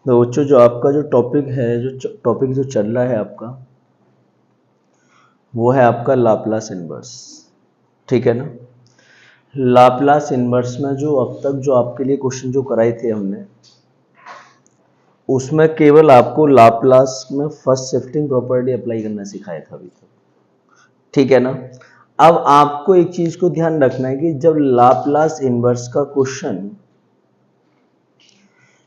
तो बच्चों जो आपका जो टॉपिक है, जो टॉपिक जो चल रहा है आपका, वो है आपका लाप्लास इनवर्स। ठीक है ना। लाप्लास इनवर्स में जो अब तक जो आपके लिए क्वेश्चन जो कराए थे हमने, उसमें केवल आपको लाप्लास में फर्स्ट शिफ्टिंग प्रॉपर्टी अप्लाई करना सिखाया था अभी तक। ठीक है ना। अब आपको एक चीज को ध्यान रखना है कि जब लाप्लास इनवर्स का क्वेश्चन,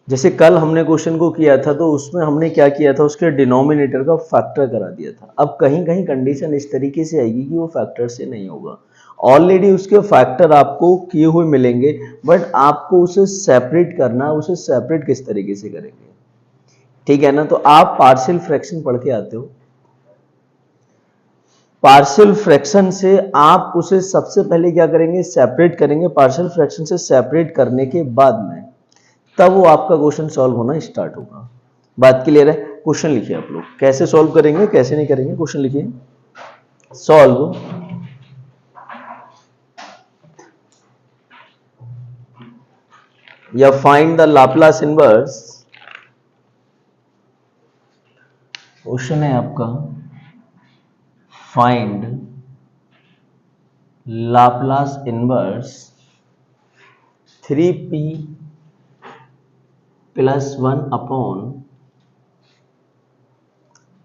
जैसे कल हमने क्वेश्चन को किया था तो उसमें हमने क्या किया था, उसके डिनोमिनेटर का फैक्टर करा दिया था। अब कहीं कहीं कंडीशन इस तरीके से आएगी कि वो फैक्टर से नहीं होगा, ऑलरेडी उसके फैक्टर आपको किए हुए मिलेंगे, बट आपको उसे सेपरेट करना, उसे सेपरेट किस तरीके से करेंगे। ठीक है ना। तो आप पार्शियल फ्रैक्शन पढ़ के आते हो, पार्शियल फ्रैक्शन से आप उसे सबसे पहले क्या करेंगे, सेपरेट करेंगे। पार्शियल फ्रैक्शन से सेपरेट करने के बाद में तब वो आपका क्वेश्चन सॉल्व होना स्टार्ट होगा। बात क्लियर है। क्वेश्चन लिखिए आप लोग, कैसे सॉल्व करेंगे कैसे नहीं करेंगे, क्वेश्चन लिखिए। सॉल्व या find the Laplace inverse. Question है आपका find Laplace inverse 3p plus 1 upon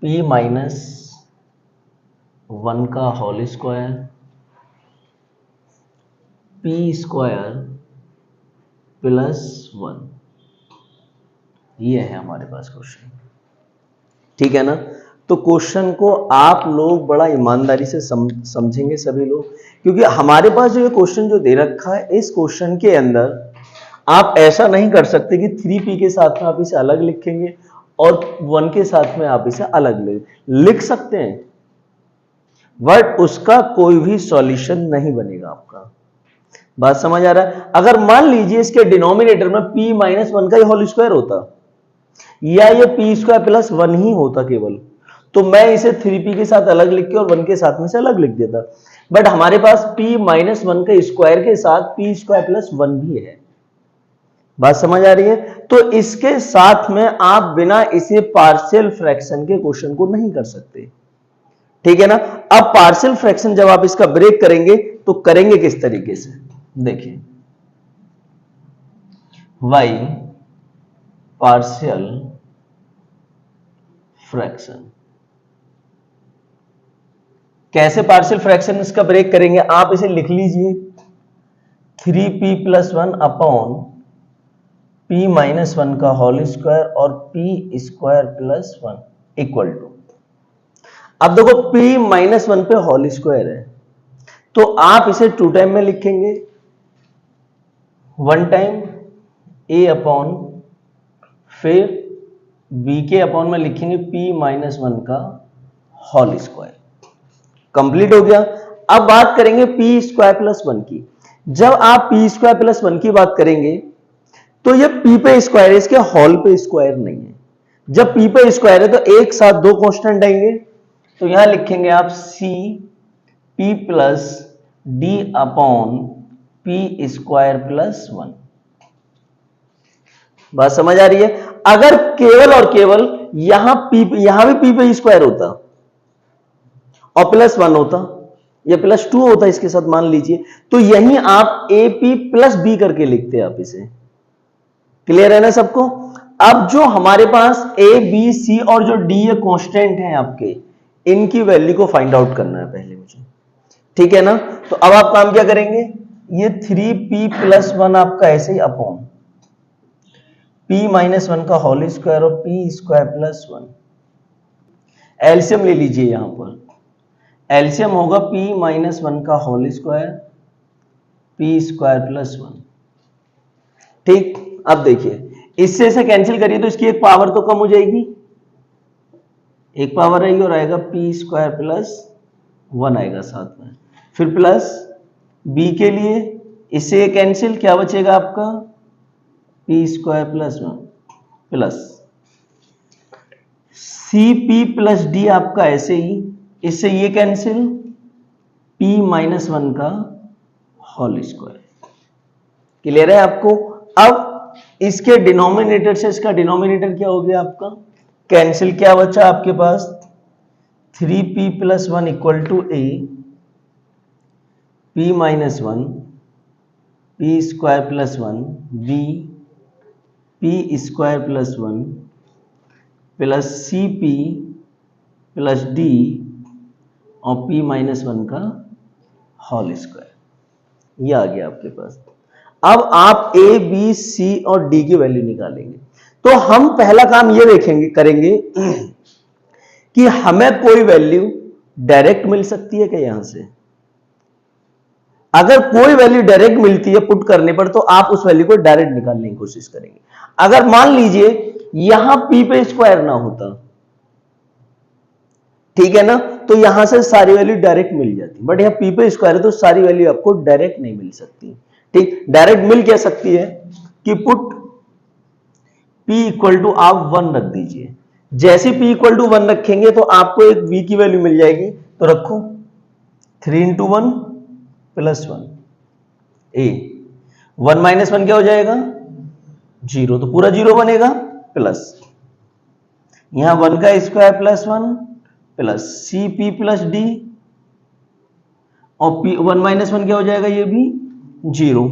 p minus 1 का whole square p square plus 1। ये है हमारे पास क्वेश्चन। ठीक है ना। तो क्वेश्चन को आप लोग बड़ा ईमानदारी से समझेंगे सभी लोग, क्योंकि हमारे पास जो ये क्वेश्चन जो दे रखा है, इस क्वेश्चन के अंदर आप ऐसा नहीं कर सकते कि 3p के साथ में आप इसे अलग लिखेंगे और 1 के साथ में आप इसे अलग लिख सकते हैं, बट उसका कोई भी सॉल्यूशन नहीं बनेगा आपका। बात समझ आ रहा है। अगर मान लीजिए इसके डिनोमिनेटर में p माइनस 1 का ही होल स्क्वायर होता, या ये p स्क्वायर प्लस 1 ही होता केवल, तो मैं इसे 3p के साथ अलग लिख के और 1 के साथ में से अलग लिख देता। बट हमारे पास p माइनस 1 के स्क्वायर के साथ p स्क्वायर प्लस 1 भी है। बात समझ आ रही है। तो इसके साथ में आप बिना इसे पार्शियल फ्रैक्शन के क्वेश्चन को नहीं कर सकते। ठीक है ना। अब पार्शियल फ्रैक्शन जब आप इसका ब्रेक करेंगे तो करेंगे किस तरीके से, देखिए। y पार्शियल फ्रैक्शन, कैसे पार्शियल फ्रैक्शन इसका ब्रेक करेंगे, आप इसे लिख लीजिए 3p plus 1 upon p minus 1 का होल स्क्वायर और p square plus 1 equal to, अब देखो p माइनस 1 पे होल स्क्वायर है तो आप इसे 2 टाइम में लिखेंगे, 1 टाइम a अपॉन, फिर b के अपॉन में लिखेंगे p माइनस 1 का होल स्क्वायर। कंप्लीट हो गया। अब बात करेंगे p स्क्वायर प्लस 1 की। जब आप p स्क्वायर प्लस 1 की बात करेंगे तो ये p पे स्क्वायर है, इसके होल पे स्क्वायर नहीं है। जब p पे स्क्वायर है तो एक साथ दो कांस्टेंट आएंगे, तो यहां लिखेंगे आप c p plus d upon p square plus 1। बात समझ आ रही है। अगर केवल और केवल यहां भी p पे स्क्वायर होता और प्लस 1 होता या प्लस 2 होता इसके साथ मान लीजिए, तो यही आप AP प्लस B करके लिखते हैं आप इसे। क्लियर है ना सबको। अब जो हमारे पास A B C और जो D ये कांस्टेंट हैं आपके, इनकी वैल्यू को फाइंड आउट करना है पहले मुझे। ठीक है ना। तो अब आप काम क्या करेंगे, ये 3p प्लस 1 आपका ऐसे ही अपॉन p माइनस 1 का होल स्क्वायर और p स्क्वायर प्लस 1, एलसीएम ले लीजिए। यहां पर एलसीएम होगा p माइनस 1 का whole square p square plus 1। ठीक। अब देखिए इससे इसे कैंसिल करिए तो इसकी एक पावर तो कम हो जाएगी, एक पावर आएगी और आएगा p स्क्वायर प्लस 1 आएगा साथ में, फिर प्लस b के लिए इससे कैंसिल, क्या बचेगा आपका p square plus 1 plus cp plus d आपका ऐसे ही, इससे ये कैंसिल p माइनस 1 का होल स्क्वायर। क्लियर है आपको। अब इसके डिनोमिनेटर से इसका डिनोमिनेटर क्या हो गया आपका, कैंसिल, क्या बचा आपके पास 3p + 1 = a, p - 1 p² + 1 b p² + 1 plus cp plus d और p - 1 का होल स्क्वायर, ये आ गया आपके पास। अब आप a b c और d की वैल्यू निकालेंगे। तो हम पहला काम ये देखेंगे करेंगे कि हमें कोई वैल्यू डायरेक्ट मिल सकती है क्या यहां से। अगर कोई वैल्यू डायरेक्ट मिलती है पुट करने पर, तो आप उस वैल्यू को डायरेक्ट निकालने की कोशिश करेंगे। अगर मान लीजिए यहां p पे स्क्वायर ना होता, ठीक है ना, तो यहां से सारी वैल्यू डायरेक्ट मिल जाती, बट यहां p पे स्क्वायर है तो सारी वैल्यू आपको डायरेक्ट नहीं मिल सकती। ठीक, डायरेक्ट मिल क्या सकती है कि पुट p = आप 1 रख दीजिए। जैसे p = 1 रखेंगे तो आपको एक v की वैल्यू मिल जाएगी, तो रखो 3 × 1 + 1 a, 1 - 1 क्या हो जाएगा 0, तो पूरा 0 बनेगा, प्लस यहां 1 का स्क्वायर + 1 प्लस cp + d और 1 - 1 क्या हो जाएगा, ये भी 0,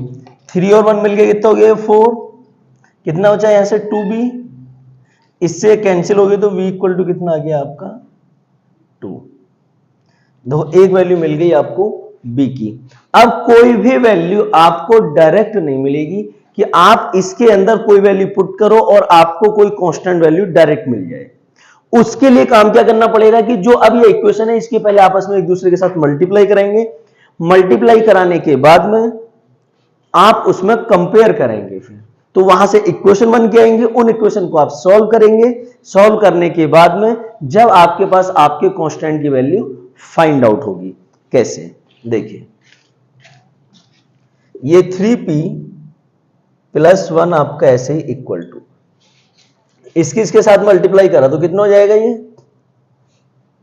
3 और 1 मिलके कितना हो गया 4, कितना बचा यहां से 2b, इससे कैंसिल हो गया तो v = कितना आ गया आपका 2। देखो एक वैल्यू मिल गई आपको b की। अब कोई भी वैल्यू आपको डायरेक्ट नहीं मिलेगी कि आप इसके अंदर कोई वैल्यू पुट करो और आपको कोई कांस्टेंट वैल्यू डायरेक्ट मिल जाए। उसके लिए काम क्या करना पड़ेगा कि जो अब ये इक्वेशन है इसके पहले आपस में एक दूसरे के साथ मल्टीप्लाई करेंगे, मल्टीप्लाई कराने के बाद में आप उसमें कंपेयर करेंगे, फिर तो वहां से इक्वेशन बन के आएंगे, उन इक्वेशन को आप सॉल्व करेंगे। सॉल्व करने के बाद में जब आपके पास आपके कांस्टेंट की वैल्यू फाइंड आउट होगी, कैसे देखिए, ये 3p + 1 आपका ऐसे ही इक्वल टू इसके साथ मल्टीप्लाई करा तो कितना हो जाएगा, ये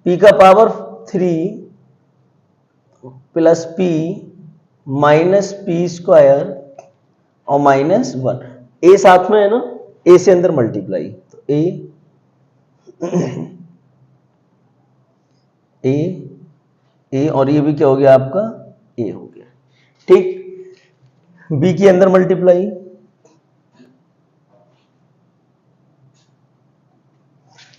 p का power 3 plus p minus p² और -1, a साथ में है ना, a से अंदर मल्टीप्लाई, तो a और ये भी क्या हो गया आपका a हो गया। ठीक, b के अंदर मल्टीप्लाई,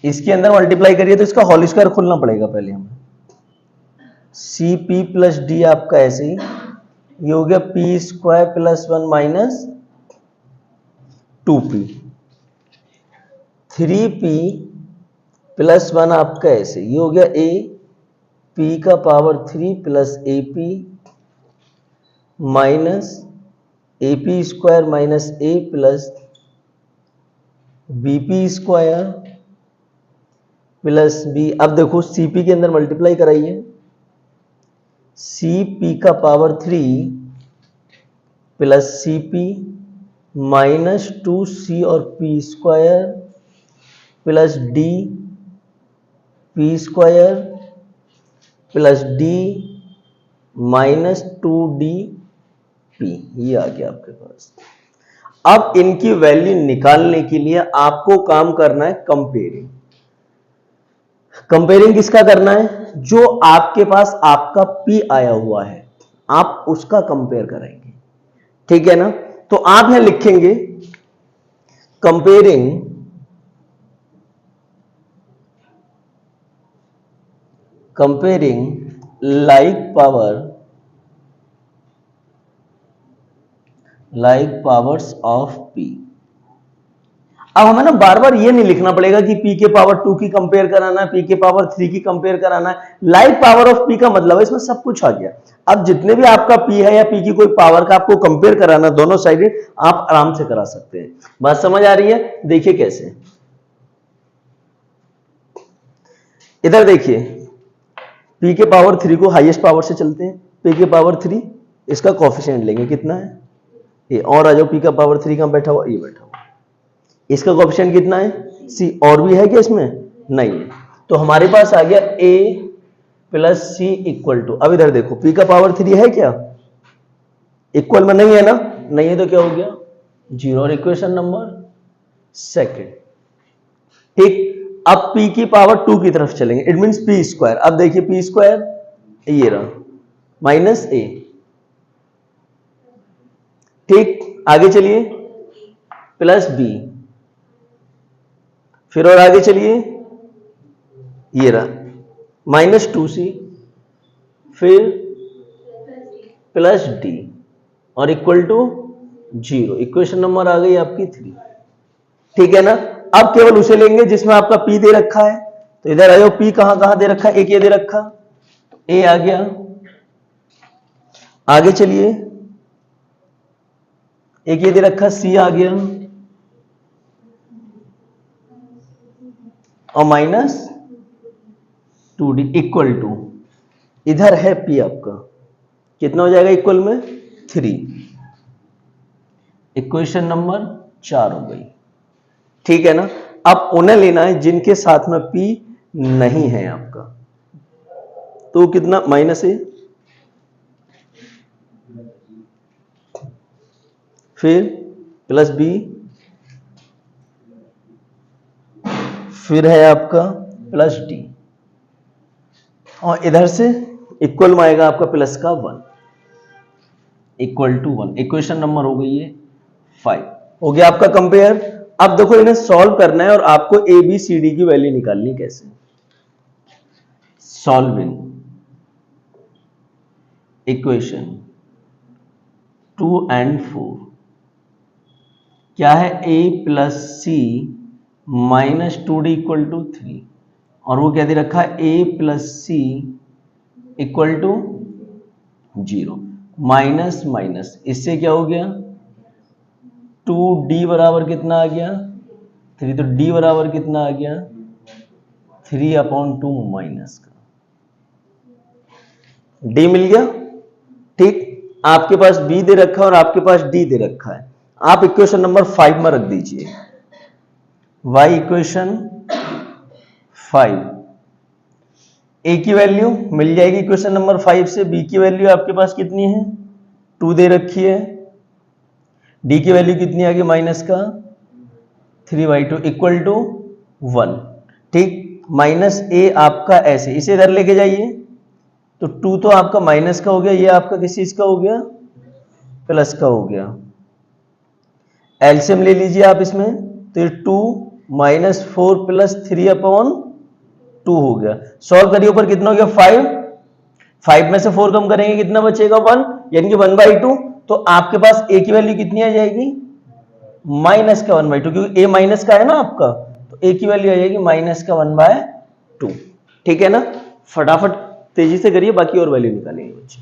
इसके अंदर मल्टीप्लाई करिए तो इसका होल स्क्वायर खोलना पड़ेगा पहले हमें। cp + d आपका ऐसे ही, ये हो गया p² + 1 माइनस 2p, 3p + 1 आपका ऐसे, ये हो गया a, p का power 3 plus ap minus ap² minus a plus bp² plus b। अब देखो cp के अंदर मल्टीप्लाई कराइए, cp का power 3 plus cp minus 2c और p² plus d p² plus d minus 2dp, ये आ गया आपके पास। अब इनकी वैल्यू निकालने के लिए आपको काम करना है कंपेयरिंग। कंपेयरिंग किसका करना है, जो आपके पास आपका p आया हुआ है आप उसका कंपेयर करेंगे, ठीक है ना। तो आप यहां लिखेंगे comparing like powers of p। अब हमें ना बार बार ये नहीं लिखना पड़ेगा कि p के पावर 2 की कंपेयर कराना है, p के पावर 3 की कंपेयर कराना है। लाइक पावर ऑफ p का मतलब है इसमें सब कुछ आ गया। अब जितने भी आपका p है या p की कोई पावर का आपको कंपेयर कराना, दोनों साइड आप आराम से करा सकते हैं। बात समझ आ रही है, देखिए कैसे, इधर देखिए p के पावर 3 को हाईएस्ट पावर से चलते हैं, p के पावर 3 इसका कोफिशिएंट लेंगे, कितना है ये, और आ जाओ p का पावर 3 कहां बैठा हुआ, ये बैठा हुआ, इसका कोफिशिएंट कितना है c, और भी है क्या इसमें, नहीं है, तो हमारे पास आ गया a plus c equal to, अब इधर देखो p का पावर 3 है क्या, इक्वल में नहीं है ना, नहीं है तो क्या हो गया 0 और इक्वेशन नंबर सेकंड। ठीक, अब p की पावर 2 की तरफ चलेंगे, इट मींस p स्क्वायर। अब देखिए p स्क्वायर ये रहा माइनस a। ठीक, आगे चलिए प्लस b, फिर और आगे चलिए ये रहा माइनस 2c, फिर प्लस d और इक्वल टू 0। इक्वेशन नंबर आ गई आपकी 3। ठीक है ना। अब केवल उसे लेंगे जिसमें आपका p दे रखा है, तो इधर आयो p कहां कहां दे रखा है, एक ये दे रखा, a आ गया। आगे चलिए एक ये दे रखा c आ गया और माइनस 2d इक्वल टू, इधर है p आपका, कितना हो जाएगा इक्वल में 3। इक्वेशन नंबर 4 हो गई। ठीक है ना। अब उन्हें लेना है जिनके साथ में p नहीं है आपका, तो कितना माइनस है, फिर प्लस b, फिर है आपका प्लस d और इधर से इक्वल में आएगा आपका प्लस का 1 इक्वल टू 1। इक्वेशन नंबर हो गई है 5। हो गया आपका कंपेयर। अब देखो इन्हें सॉल्व करना है और आपको ए बी सी डी की वैल्यू निकालनी कैसे। सॉल्विंग इक्वेशन 2 and 4, क्या है a plus C minus 2d equal to 3, और वो क्या दे रखा है a plus C equal to 0। Minus minus इससे क्या हो गया 2d बराबर कितना आ गया 3, तो d बराबर कितना आ गया 3/2 माइनस का d मिल गया। ठीक, आपके पास b दे रखा है और आपके पास d दे रखा है। आप इक्वेशन नंबर 5 में रख दीजिए y इक्वेशन 5। a की वैल्यू मिल जाएगी इक्वेशन नंबर 5 से, b की वैल्यू आपके पास कितनी है 2 दे रखी है, d की वैल्यू कितनी आ गई माइनस का 3/2 इक्वल टू 1। ठीक, माइनस a आपका ऐसे इसे इधर लेके जाइए, तो 2 तो आपका माइनस का हो गया, ये आपका किस चीज का हो गया प्लस का हो गया। एलसीएम ले लीजिए आप इसमें, तो ये 2 माइनस 4 प्लस 3/2 हो गया। सॉल्व करिए, ऊपर कितना हो गया 5, 5 में से 4 कम करेंगे कितना बचेगा 1, यानी कि 1/2। तो आपके पास a की वैल्यू कितनी आ जाएगी माइनस का 1/2, क्योंकि a माइनस का है ना आपका, तो a की वैल्यू आ जाएगी माइनस का 1/2। ठीक है ना। फटाफट तेजी से करिए, बाकी और वैल्यू निकालेंगे बच्चे।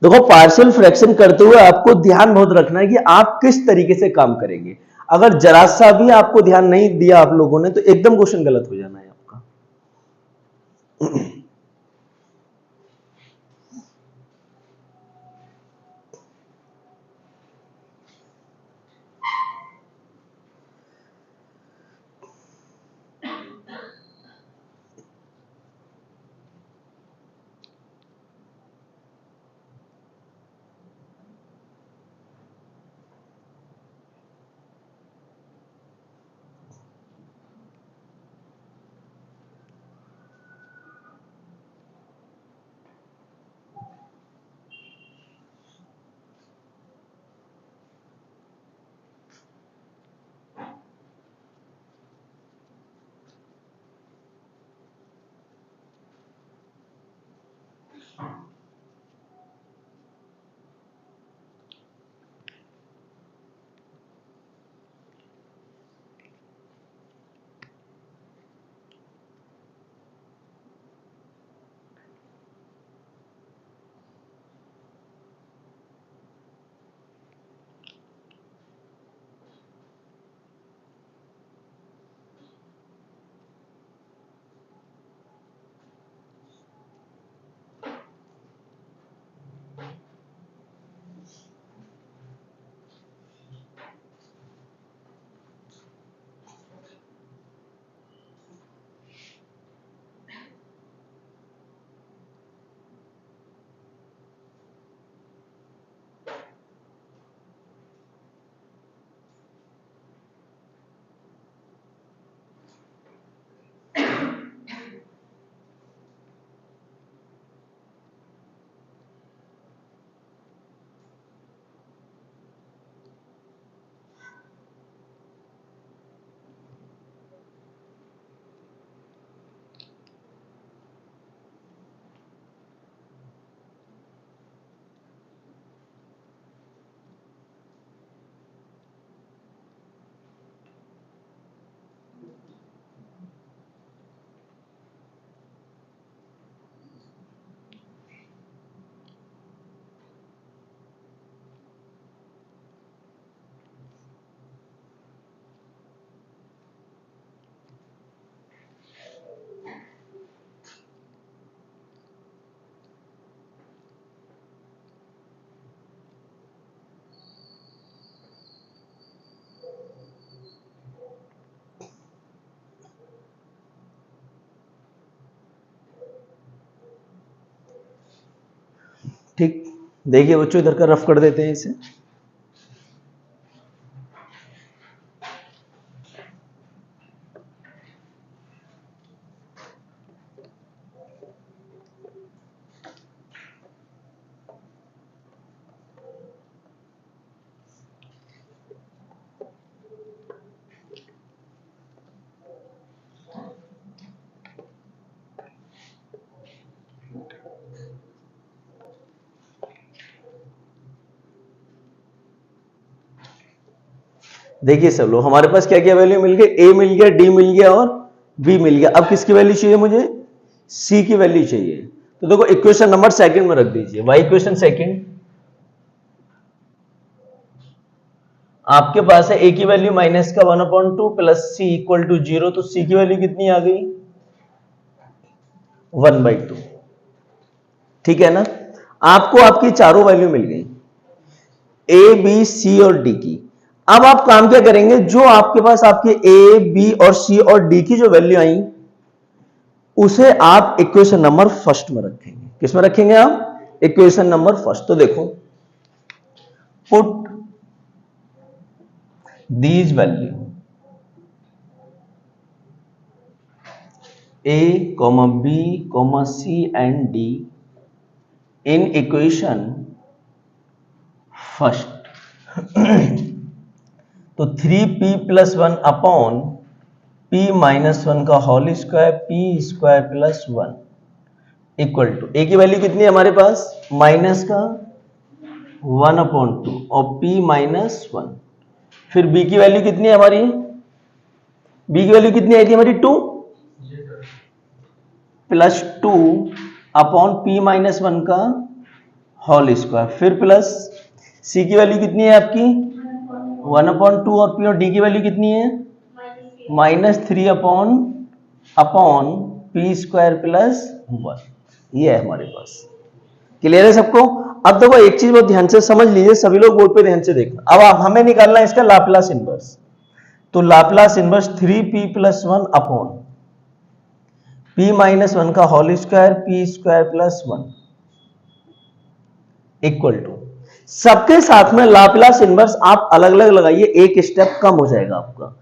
देखो पार्शियल फ्रैक्शन करते हुए आपको ध्यान बहुत रखना है कि आप किस तरीके से काम करेंगे। अगर जरा सा भी आपको ध्यान नहीं दिया आप लोगों ने, तो एकदम क्वेश्चन गलत हो जाना है आपका। ठीक, देखिए बच्चों इधर का रफ कर देते हैं इसे। देखिए सब लोग, हमारे पास क्या क्या वैल्यू मिल गई, ए मिल गया, डी मिल गया और बी मिल गया। अब किसकी वैल्यू चाहिए मुझे, सी की वैल्यू चाहिए। तो देखो इक्वेशन नंबर सेकंड में रख दीजिए, वाई इक्वेशन सेकंड आपके पास है, ए की वैल्यू माइनस का 1/2 प्लस सी इक्वल टू 0, तो सी की वैल्यू कितनी आ गई 1/2। ठीक है ना, आपको आपकी चारों वैल्यू मिल गई, ए बी सी और डी की। अब आप काम क्या करेंगे, जो आपके पास आपके ए बी और सी और डी की जो वैल्यू आई उसे आप इक्वेशन नंबर फर्स्ट में रखेंगे। किस में रखेंगे आप, इक्वेशन नंबर फर्स्ट। तो देखो, put these value a comma b comma c and d in equation first तो 3p + 1 अपॉन p - 1 का whole square p square plus 1 equal to, a की वैल्यू कितनी है हमारे पास माइनस का 1/2 और p - 1, फिर b की वैल्यू कितनी है हमारी, b की वैल्यू कितनी आई थी हमारी 2 प्लस 2 अपॉन p - 1 का होल स्क्वायर, फिर प्लस c की वैल्यू कितनी है आपकी 1/2 और p और d की वैल्यू कितनी है -3 अपॉन p स्क्वायर प्लस 1। ये है हमारे पास। क्लियर है सबको। अब देखो एक चीज बहुत ध्यान से समझ लीजिए, सभी लोग बोर्ड पे ध्यान से देखना। अब आप हमें निकालना है इसका लाप्लास इनवर्स, तो Laplace inverse 3p + 1 upon p - 1 का whole square p square plus 1 equal to, सबके साथ में लाप्लास इनवर्स आप अलग अलग लगाइए, एक स्टेप कम हो जाएगा आपका।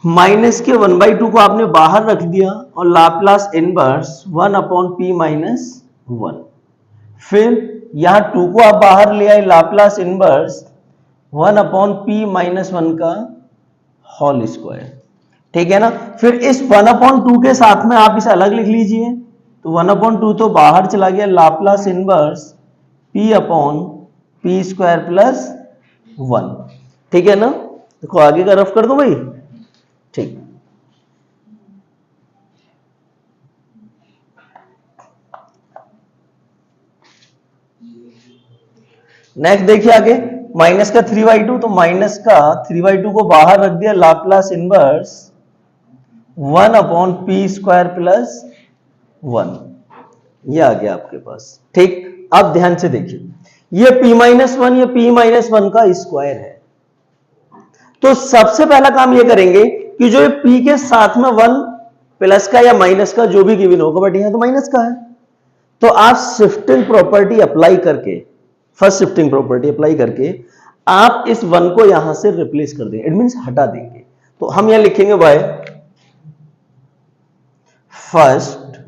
माइनस के 1/2 को आपने बाहर रख दिया और लाप्लास इनवर्स 1/p - 1, फिर यहां 2 को आप बाहर ले आए, लाप्लास इनवर्स 1/p - 1 का होल स्क्वायर। ठीक है ना, फिर इस 1/2 के साथ में आप इसे अलग लिख लीजिए, तो 1/2 तो बाहर चला गया, Laplace inverse p square plus 1। ठीक है ना, देखो आगे का रफ कर दो भाई। ठीक, नेक्स्ट देखिए आगे, माइनस का 3/2, तो माइनस का 3/2 को बाहर रख दिया, Laplace inverse 1/p square plus 1, ये आ गया आपके पास। ठीक, अब ध्यान से देखिए, ये p - 1 ये p - 1 का स्क्वायर है, तो सबसे पहला काम ये करेंगे कि जो ये p के साथ में 1 प्लस का या माइनस का जो भी गिवन होगा, बट यहां तो माइनस का है, तो आप शिफ्टिंग प्रॉपर्टी अप्लाई करके, फर्स्ट शिफ्टिंग प्रॉपर्टी अप्लाई करके आप इस 1 को यहां से रिप्लेस कर देंगे, इट मींस हटा देंगे। तो हम यहां लिखेंगे बाय फर्स्ट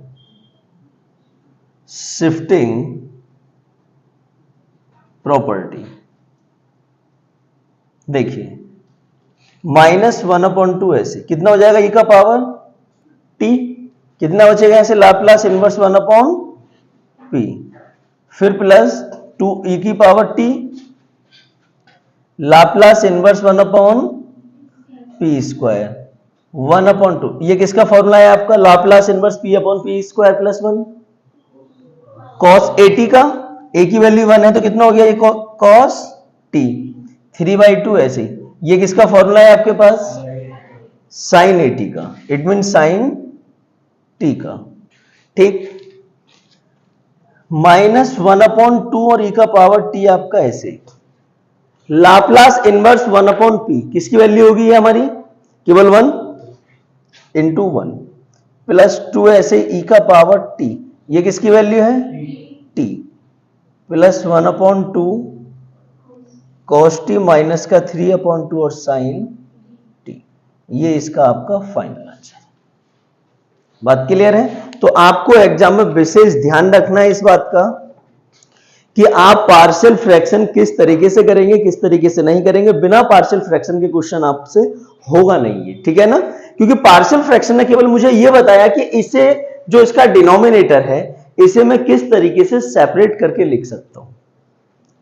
शिफ्टिंग प्रॉपर्टी। देखिए -1/2 ऐसे कितना हो जाएगा, e का पावर t, कितना बचेगा ऐसे लाप्लास इनवर्स 1/p, फिर प्लस 2e की power t Laplace inverse 1/p square 1/2। ये किसका फॉर्मूला है आपका, Laplace inverse p/p square plus 1 cos 80 का, a की वैल्यू 1 है तो कितना हो गया ये cos t 3/2 ऐसे। ये किसका फॉर्मूला है आपके पास, sin 80 का, इट मीन sin t का। ठीक, -1/2 और e का पावर t आपका ऐसे, लाप्लास इनवर्स 1/p किसकी वैल्यू होगी ये हमारी, केवल 1 इंटू 1 प्लस 2 ऐसे e का पावर t, ये किसकी वैल्यू है t +1/2 cos t माइनस का 3/2 और sin t, ये इसका आपका फाइनल आंसर। बात क्लियर है? तो आपको एग्जाम में विशेष ध्यान रखना है इस बात का कि आप पार्शियल फ्रैक्शन किस तरीके से करेंगे, किस तरीके से नहीं करेंगे। बिना पार्शियल फ्रैक्शन के क्वेश्चन आपसे होगा नहीं है, ठीक है ना? क्योंकि पार्शियल फ्रैक्शन ने केवल मुझे यह बताया कि इसे, जो इसका डिनोमिनेटर है, इसे मैं किस तरीके से सेपरेट करके लिख सकता हूं,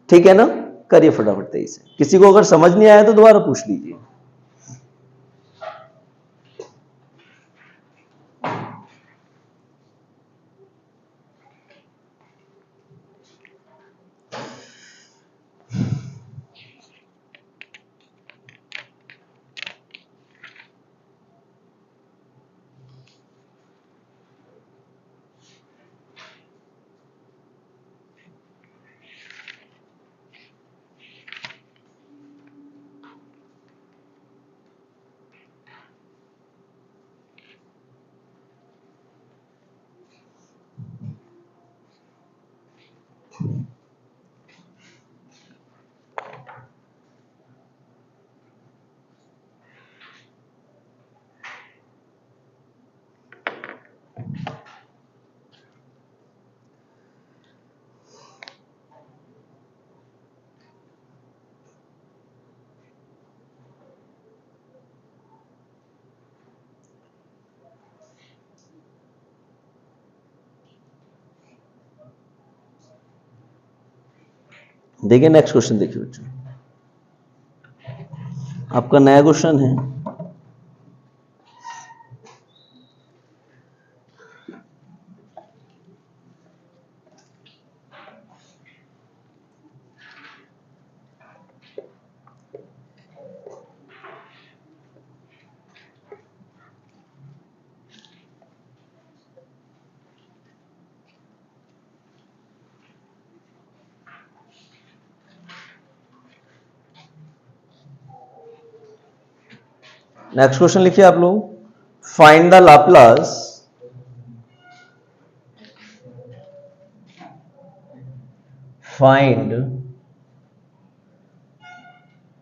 ठीक है ना? करिए फटाफट से। किसी को अगर समझ नहीं आया तो दोबारा पूछ लीजिए। देखिए नेक्स्ट क्वेश्चन, देखिए बच्चों, आपका नया क्वेश्चन है। नेक्स्ट क्वेश्चन लिखिए आप लोग, find the Laplace find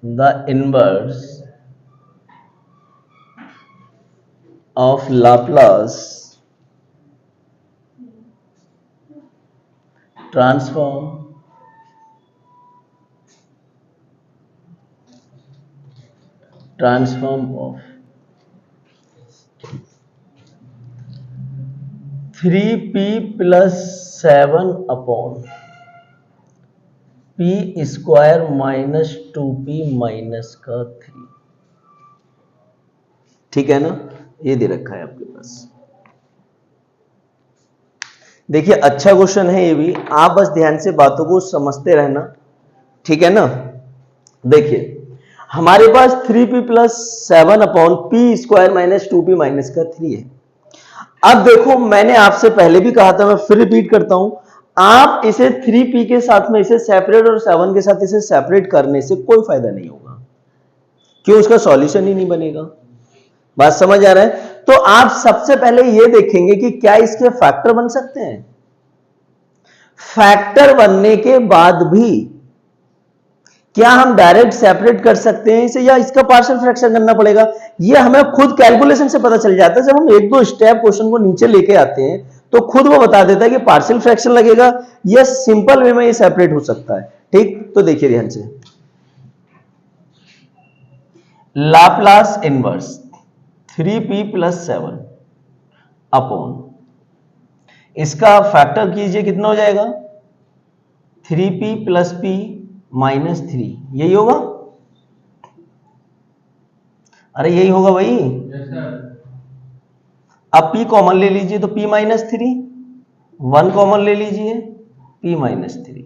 the inverse of Laplace transform of 3p plus 7 upon p square minus 2p minus का 3, ठीक है ना? ये दे रखा है आपके पास। देखिए अच्छा क्वेश्चन है ये भी, आप बस ध्यान से बातों को समझते रहना, ठीक है ना? देखिए हमारे पास 3p plus 7 upon p square minus 2p minus का 3 है। अब देखो मैंने आपसे पहले भी कहा था, मैं फिर रिपीट करता हूं, आप इसे 3p के साथ में इसे सेपरेट और 7 के साथ इसे सेपरेट करने से कोई फायदा नहीं होगा। क्यों? उसका सॉल्यूशन ही नहीं बनेगा। बात समझ आ रहा है? तो आप सबसे पहले यह देखेंगे कि क्या इसके फैक्टर बन सकते हैं। फैक्टर बनने के बाद भी क्या हम डायरेक्ट सेपरेट कर सकते हैं इसे, या इसका पार्शियल फ्रैक्शन करना पड़ेगा? ये हमें खुद कैलकुलेशन से पता चल जाता है। जब हम एक दो स्टेप क्वेश्चन को नीचे लेके आते हैं तो खुद वो बता देता है कि पार्शियल फ्रैक्शन लगेगा या सिंपल वे में ये सेपरेट हो सकता है, ठीक? तो देखिए ध्यान से, Laplace inverse 3p plus 7 upon, इसका फैक्टर कीजिए, कितना हो जाएगा? 3p plus p माइनस 3, यही होगा? अरे यही होगा भाई। अब p कॉमन ले लीजिए तो p माइनस 3, 1 कॉमन ले लीजिए p माइनस 3,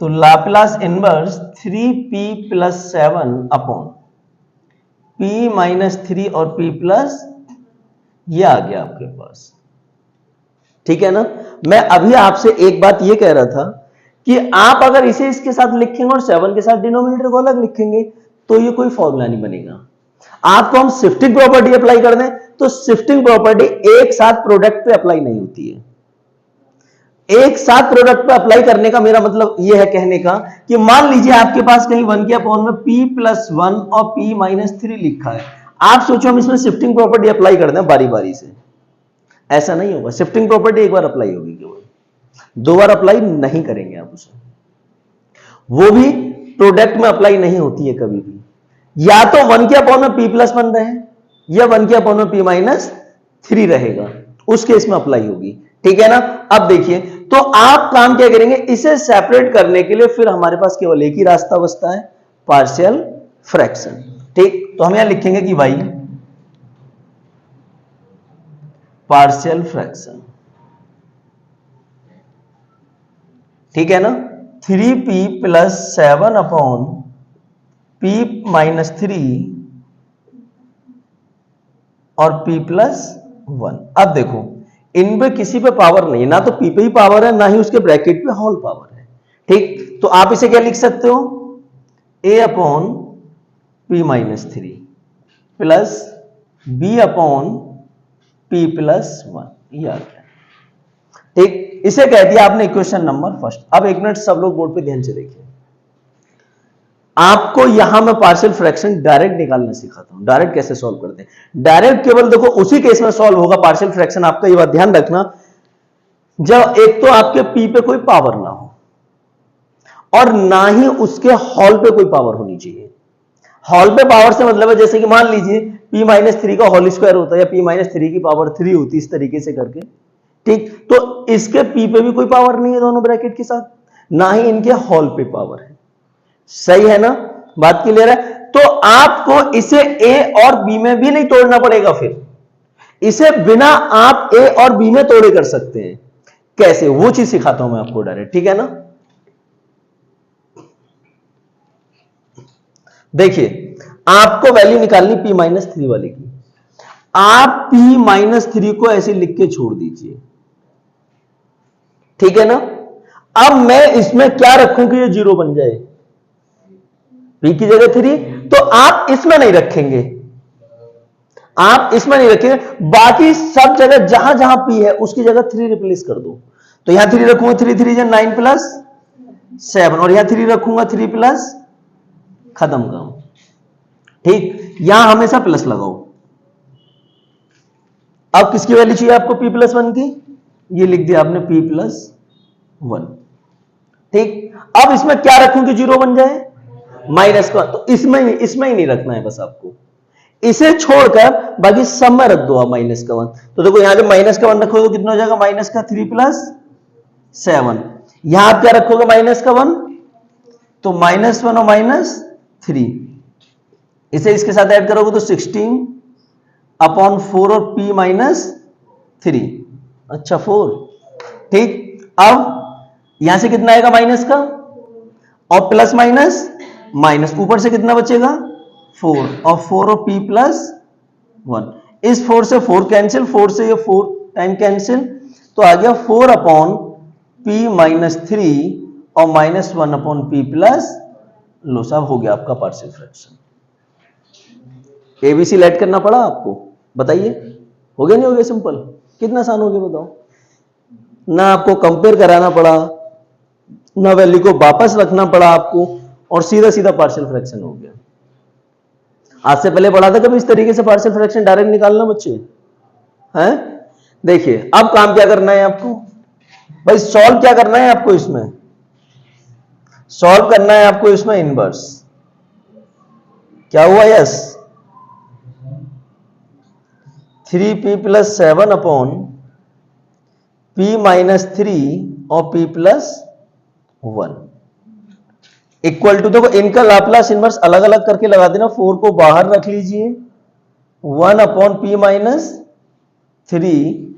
तो Laplace inverse 3p plus 7 upon p minus 3 और p प्लस, ये आ गया आपके पास, ठीक है ना? मैं अभी आपसे एक बात ये कह रहा था कि आप अगर इसे इसके साथ लिखेंगे और 7 के साथ डिनोमिनेटर को अलग लिखेंगे तो ये कोई फॉर्मूला नहीं बनेगा। आपको हम शिफ्टिंग प्रॉपर्टी अप्लाई कर दें तो शिफ्टिंग प्रॉपर्टी एक साथ प्रोडक्ट पे अप्लाई नहीं होती है। एक साथ प्रोडक्ट पे अप्लाई करने का मेरा मतलब ये है कहने का कि मान लीजिए आपके पास कहीं 1 के अपॉन में p+1 और p-3 लिखा है। आप सोचो हम इसमें शिफ्टिंग प्रॉपर्टी अप्लाई कर दें बारी बारी से, ऐसा नहीं होगा। शिफ्टिंग प्रॉपर्टी एक बार अप्लाई होगी, केवल 2 बार अप्लाई नहीं करेंगे आप उसे, वो भी प्रोडक्ट में अप्लाई नहीं होती है कभी भी। या तो 1 के अपॉन में p+1 रहे या 1 के अपॉन में p-3 रहेगा, उस केस में अप्लाई होगी, ठीक है ना। अब देखिए, तो आप काम क्या करेंगे, इसे सेपरेट करने के लिए फिर हमारे पास केवल एक ही रास्ता बचता है, पार्शियल फ्रैक्शन। ठीक, तो हम यहां लिखेंगे कि भाई पार्शियल फ्रैक्शन, ठीक है ना। 3p+7 अपॉन p-3 और p+1। अब देखो इनमें किसी पे पावर नहीं है, ना तो p पे ही पावर है, ना ही उसके ब्रैकेट पे होल पावर है। ठीक, तो आप इसे क्या लिख सकते हो, a upon p-3 plus b upon p+1, ये आ गया। ठीक, इसे कह दिया आपने इक्वेशन नंबर फर्स्ट। अब एक मिनट सब लोग बोर्ड पे ध्यान से देखिए, आपको यहां मैं पार्शियल फ्रैक्शन डायरेक्ट निकालना सिखाता हूं। डायरेक्ट कैसे सॉल्व करते हैं, डायरेक्ट केवल देखो उसी केस में सॉल्व होगा पार्शियल फ्रैक्शन। आपका ये बात ध्यान रखना, जब एक तो आपके p पे कोई पावर ना हो और ना ही उसके हॉल पे कोई पावर होनी चाहिए। हॉल पे पावर से मतलब है जैसे कि मान लीजिए p-3 का होल स्क्वायर होता है या p-3 की पावर 3 होती, इस तरीके से करके। ठीक, तो इसके p पे भी कोई पावर नहीं है दोनों ब्रैकेट के साथ, ना ही इनके हॉल पे पावर है। सही है ना, बात क्लियर है। तो आपको इसे a और b में भी नहीं तोड़ना पड़ेगा, फिर इसे बिना आप a और b में तोड़े कर सकते हैं। कैसे, वो चीज सिखाता हूं मैं आपको डायरेक्ट, ठीक है ना। देखिए, आपको वैल्यू निकालनी p-3 वाले की, आप p-3 को ऐसे लिख के छोड़ दीजिए, ठीक है ना। अब मैं इसमें क्या रखूं कि ये 0 बन जाए, p की जगह 3, तो आप इसमें नहीं रखेंगे, आप इसमें नहीं रखेंगे, बाकी सब जगह जहां जहां p है उसकी जगह 3 रिप्लेस कर दो। तो यहां 3 रखूंगा, 3 9+7, और यहां 3 रखूंगा, 3+, खत्म काम। ठीक, यहां हमेशा प्लस लगाओ। अब किसकी वैल्यू चाहिए आपको, p+1 की, ये लिख दिया आपने p+1। ठीक, अब इसमें क्या रखूं कि 0 बन जाए, माइनस का, तो इसमें ही नहीं रखना है बस आपको, इसे छोड़कर बाकी सब में रख दो आप -1। तो देखो यहां जब -1 रखोगे तो कितना हो जाएगा, -3+7। यहां आप क्या रखोगे, -1, तो -1 और -3, इसे इसके साथ ऐड करोगे तो 16/4 और p-3, अच्छा 4। ठीक, अब यहां से कितना आएगा माइनस का, और प्लस माइनस माइनस, ऊपर से कितना बचेगा 4, और 4 और p+1। इस 4 से 4 कैंसिल, 4 से ये 4 टाइम कैंसिल, तो आ गया 4/p-3 और -1/p+, लो साहब हो गया आपका पार्शियल फ्रैक्शन। एबीसी लेट करना पड़ा आपको, बताइए हो गया नहीं हो गया, सिंपल, कितना आसान हो गया बताओ। ना आपको कंपेयर कराना पड़ा, ना वैल्यू को वापस रखना पड़ा आपको, और सीधा सीधा पार्शियल फ्रैक्शन हो गया। आज से पहले पढ़ा था कभी इस तरीके से पार्शियल फ्रैक्शन डायरेक्ट निकालना बच्चे हैं। देखिए अब काम क्या करना है आपको, भाई सॉल्व क्या करना है आपको, इसमें सॉल्व करना है आपको, इसमें इनवर्स क्या हुआ, यस 3p+7 अपॉन p-3 और p+1 इक्वल टू, देखो इनका लाप्लास इनवर्स अलग अलग करके लगा देना, 4 को बाहर रख लीजिए, 1/p-3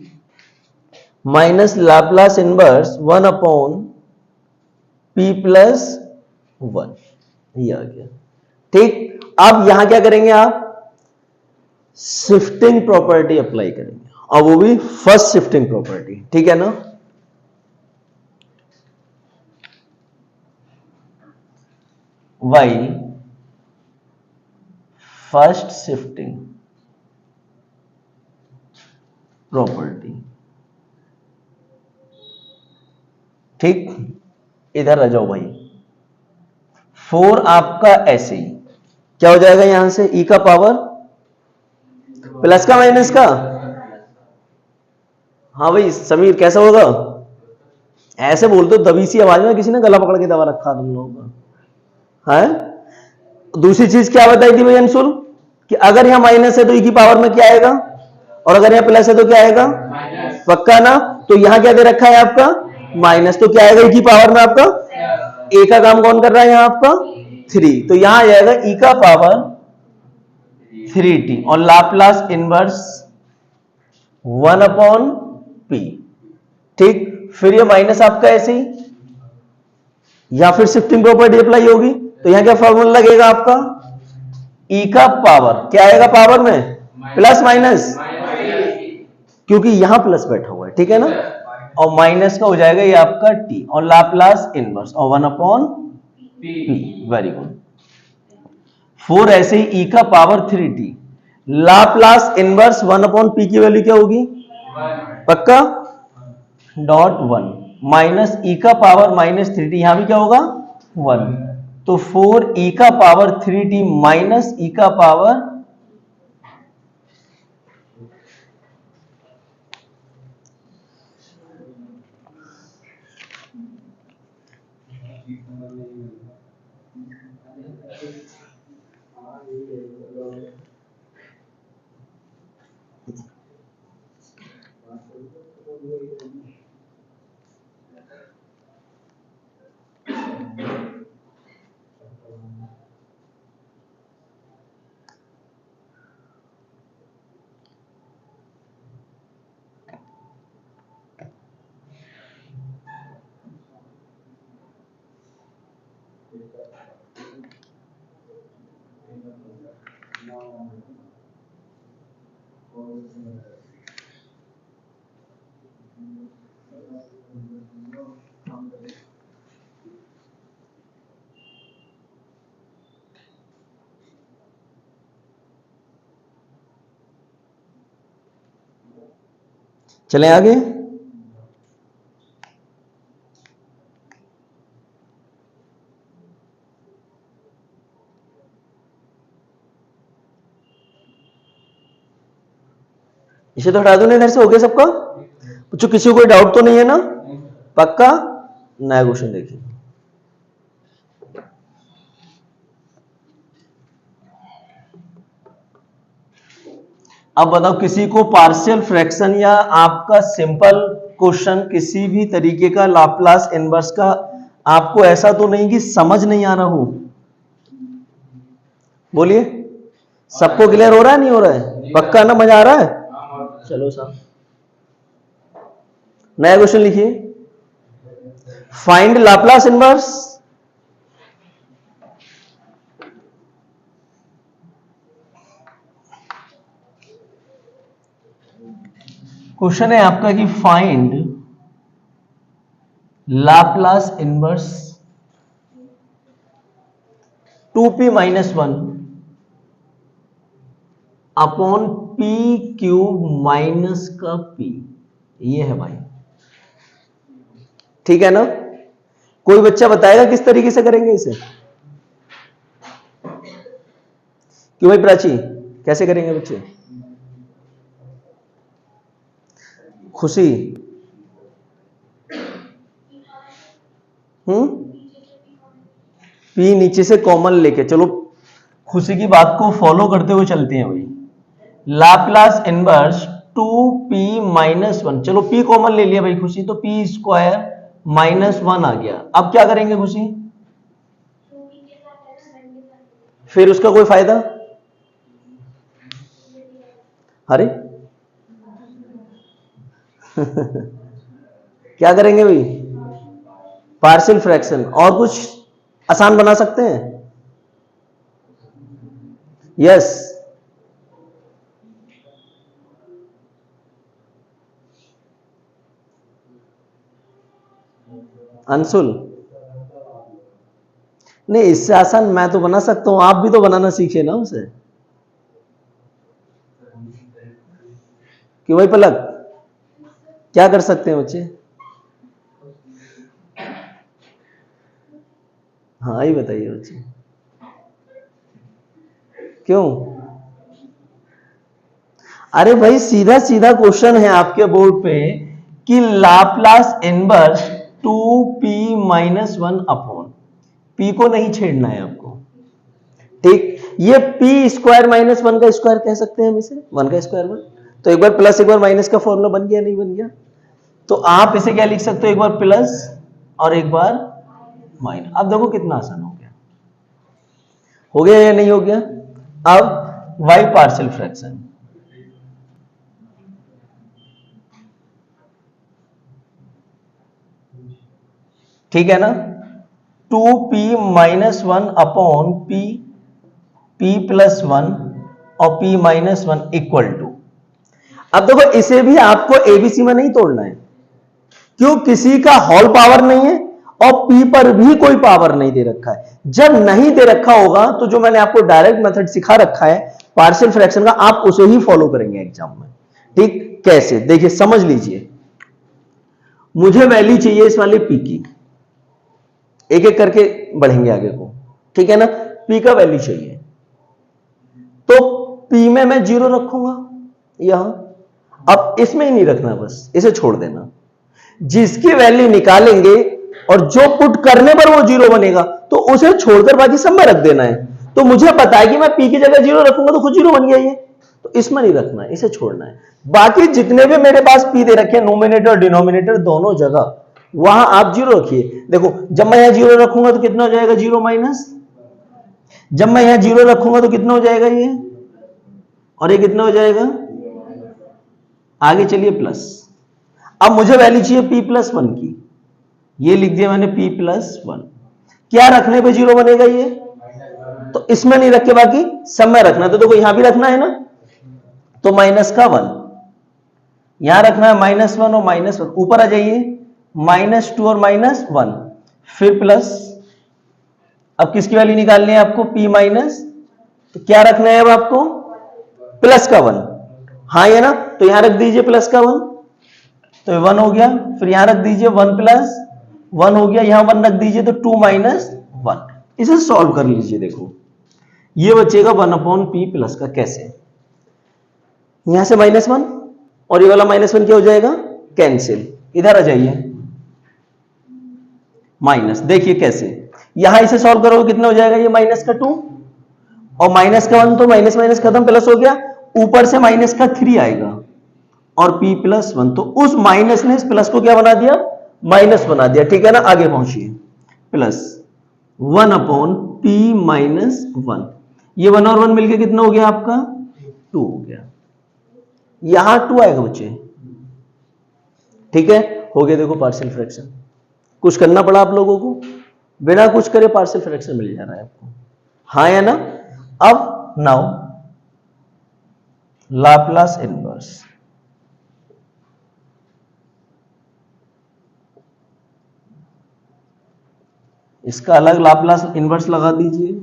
minus Laplace inverse 1/p+1, ये आ गया। ठीक, अब यहां क्या करेंगे आप, शिफ्टिंग प्रॉपर्टी अप्लाई करेंगे, और वो भी फर्स्ट शिफ्टिंग प्रॉपर्टी, ठीक है ना। वाई फर्स्ट शिफ्टिंग प्रॉपर्टी, ठीक, इधर रह जाओ भाई। 4 आपका ऐसे ही क्या हो जाएगा यहां से, ई का पावर प्लस का माइनस का। हाँ भाई समीर कैसा होगा, ऐसे बोल दो दबी सी आवाज में, किसी ने गला पकड़ के दबा रखा तुम लोगों का है। दूसरी चीज क्या बताई थी भाई अंशुल, कि अगर यहां माइनस है तो ई की पावर में क्या आएगा, और अगर यहां प्लस है तो क्या आएगा, पक्का ना। तो यहां क्या दे रखा है आपका माइनस, तो क्या आएगा ई की पावर में आपका, ए का काम कौन कर रहा है यहां आपका 3, तो यहां आ जाएगा ई का पावर 3t और लाप्लास इनवर्स 1 अपॉन पी। ठीक, फिर ये माइनस आपका ऐसे ही, या फिर शिफ्टिंग प्रॉपर्टी अप्लाई होगी, तो यहां क्या फॉर्मूला लगेगा आपका, ई का पावर क्या आएगा पावर में प्लस माइनस, क्योंकि यहां प्लस बैठा हुआ है, ठीक है ना, और माइनस का हो जाएगा ये आपका टी और लाप्लास इनवर्स और 1 अपॉन पी। Very good. 4 ऐसे ही ई का power 3t, Laplace inverse 1 upon P की वैल्यू क्या होगी, पक्का, डॉट 1 माइनस ई का पावर माइनस 3t, यहां भी क्या होगा 1, तो 4 ई का पावर 3t माइनस ई का पावर चले आगे। इसे तो हटा दो ना इधर से, हो गया सबका, पूछो किसी को कोई डाउट तो नहीं है ना, पक्का। नया क्वेश्चन देखिए, अब बताओ किसी को पार्शियल फ्रैक्शन या आपका सिंपल क्वेश्चन किसी भी तरीके का लाप्लास इनवर्स का आपको ऐसा तो नहीं कि समझ नहीं आ रहा हो, बोलिए, सबको क्लियर हो रहा है नहीं हो रहा है, पक्का ना, मजा आ रहा है, चलो साहब नया क्वेश्चन लिखिए, फाइंड लाप्लास इनवर्स क्वेश्चन है आपका कि find Laplace inverse 2p minus 1 upon P cube minus का p, ये है भाई, ठीक है ना। कोई बच्चा बताएगा किस तरीके से करेंगे इसे, क्यों भाई प्राची, कैसे करेंगे बच्चे, खुशी, पी नीचे से कॉमन लेके चलो, खुशी की बात को फॉलो करते हुए चलते हैं भाई, लाप्लास इनवर्स 2p माइनस 1, चलो p कॉमन ले लिया भाई खुशी, तो p स्क्वायर माइनस 1 आ गया। अब क्या करेंगे खुशी, फिर उसका कोई फायदा, अरे क्या करेंगे भाई, पार्शियल फ्रैक्शन, और कुछ आसान बना सकते हैं, यस अंशुल, नहीं इससे आसान मैं तो बना सकता हूं, आप भी तो बनाना सीखे ना उसे, क्यों भाई पलक, क्या कर सकते हैं बच्चे, हाँ ये बताइए बच्चे, क्यों? अरे भाई सीधा सीधा क्वेश्चन है आपके बोर्ड पे कि Laplace inverse 2p-1 upon, p को नहीं छेड़ना है आपको, ठीक। ये p स्क्वायर माइनस 1 का स्क्वायर कह सकते हैं हम इसे, 1 का स्क्वायर 1, तो एक बार प्लस एक बार माइनस का फॉर्मूला बन गया नहीं बन गया? तो आप इसे क्या लिख सकते हो, एक बार प्लस और एक बार माइनस। अब देखो कितना आसान हो गया, हो गया या नहीं हो गया? अब y पार्शियल फ्रैक्शन, ठीक है ना, 2p-1 अपॉन p+1 और p-1 इक्वल टू, अब देखो इसे भी आपको एबीसी में नहीं तोड़ना है, क्यों? किसी का होल पावर नहीं है और p पर भी कोई पावर नहीं दे रखा है। जब नहीं दे रखा होगा तो जो मैंने आपको डायरेक्ट मेथड सिखा रखा है पार्शियल फ्रैक्शन का, आप उसे ही फॉलो करेंगे एग्जाम में, ठीक। कैसे, देखिए समझ लीजिए, मुझे वैल्यू चाहिए इस वाले p की, एक एक करके बढ़ेंगे आगे को, ठीक है ना। p का वैल्यू चाहिए तो p में मैं 0 रखूंगा यहां, अब इसमें ही नहीं रखना, बस इसे छोड़ देना। जिसकी वैल्यू निकालेंगे और जो पुट करने पर वो 0 बनेगा तो उसे छोड़कर बाकी सब में रख देना है। तो मुझे पता है कि मैं p की जगह 0 रखूंगा तो खुद 0 बन गया ये, तो इसमें नहीं रखना है, इसे छोड़ना है। बाकी जितने भी मेरे पास p दे रखे हैं, नोमिनेटर डिनोमिनेटर दोनों जगह, वहां आप 0 रखिए। देखो जब मैं यहां 0 रखूंगा तो कितना हो जाएगा, 0 माइनस, जब मैं यहां 0 रखूंगा तो कितना हो जाएगा ये, और ये कितना हो जाएगा, आगे चलिए प्लस। अब मुझे वैल्यू चाहिए p+1 की, ये लिख दिया मैंने p+1, क्या रखने पे 0 बनेगा ये, तो इसमें नहीं रख के बाकी सब में रखना है। तो देखो यहां भी रखना है ना, तो माइनस का 1, यहां रखना है -1 और -1, ऊपर आ जाइए -2 और -1, फिर प्लस। अब किसकी वैल्यू निकालनी है आपको, p माइनस, तो क्या रखना है अब आपको, प्लस का 1, हाँ ये ना, तो यहां रख दीजिए प्लस का 1, तो 1 हो गया। फिर यहां रख दीजिए 1+1 हो गया, यहां 1 रख दीजिए तो 2-1। इसे सॉल्व कर लीजिए, देखो ये बचेगा 1/p प्लस का, कैसे, यहां से -1 और ये वाला -1 क्या हो जाएगा, कैंसिल, इधर आ जाइए माइनस, देखिए कैसे, यहां इसे सॉल्व करोगे कितना हो जाएगा, ये -2 और -1, तो माइनस माइनस खत्म, प्लस हो गया, ऊपर से -3 आएगा और p+1, तो उस माइनस ने इस प्लस को क्या बना दिया, माइनस बना दिया, ठीक है ना। आगे पहुंचिए, प्लस 1/p-1, ये 1 और 1 मिलके कितना हो गया आपका, 2 हो गया, यहां 2 आएगा बच्चे, ठीक है। हो गया, देखो पार्शियल फ्रैक्शन, कुछ करना पड़ा आप लोगों को, बिना कुछ करे पार्शियल फ्रैक्शन मिल जा रहा है आपको, हाँ या ना। अब नाउ लाप्लास इनवर्स, इसका अलग लाप्लास इनवर्स लगा दीजिए,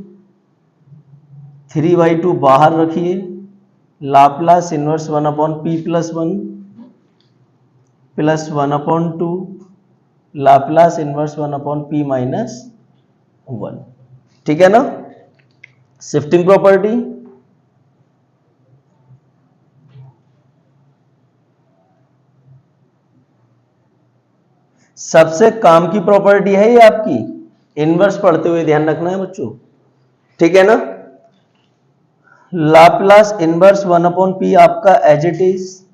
3/2 बाहर रखिए, Laplace inverse 1/p+1 plus 1/2 Laplace inverse 1/p-1, ठीक है ना। शिफ्टिंग प्रॉपर्टी, सबसे काम की प्रॉपर्टी है ये आपकी, इनवर्स पढ़ते हुए ध्यान रखना है बच्चों, ठीक है ना। लाप्लास इनवर्स 1/p आपका एज इट इज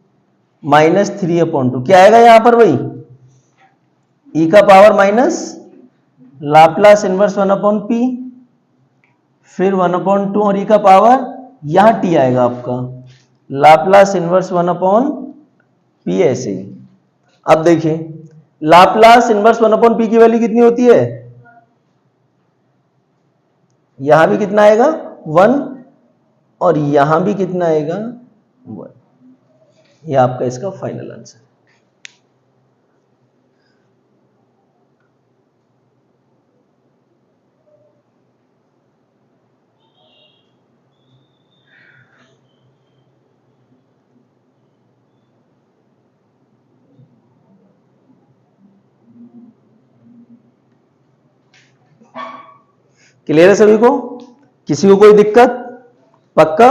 -3/2, क्या आएगा यहां पर भाई, e का power minus Laplace inverse 1/p, फिर 1/2 और e का पावर, यहां t आएगा आपका, लाप्लास इनवर्स 1/p, ऐसे ही। अब देखिए लाप्लास इनवर्स 1/p की वैल्यू कितनी होती है, यहां भी कितना आएगा 1 और यहां भी कितना आएगा 1, ये आपका इसका फाइनल आंसर। क्लियर है सभी को? किसी को कोई दिक्कत? पक्का?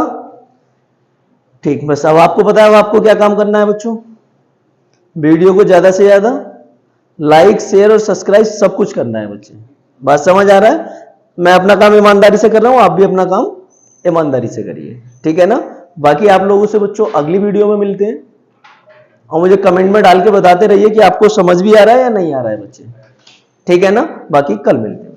ठीक, बस अब आपको पता है अब आपको क्या काम करना है बच्चों। वीडियो को ज्यादा से ज्यादा लाइक, शेयर और सब्सक्राइब सब कुछ करना है बच्चे। बात समझ आ रहा है? मैं अपना काम ईमानदारी से कर रहा हूं, आप भी अपना काम ईमानदारी से करिए, ठीक है ना। बाकी आप लोगों से बच्चों अगली वीडियो में मिलते हैं, और मुझे कमेंट में डाल के बताते रहिए कि आपको समझ भी आ रहा है या नहीं आ रहा है बच्चे, ठीक है ना। बाकी कल मिलते हैं।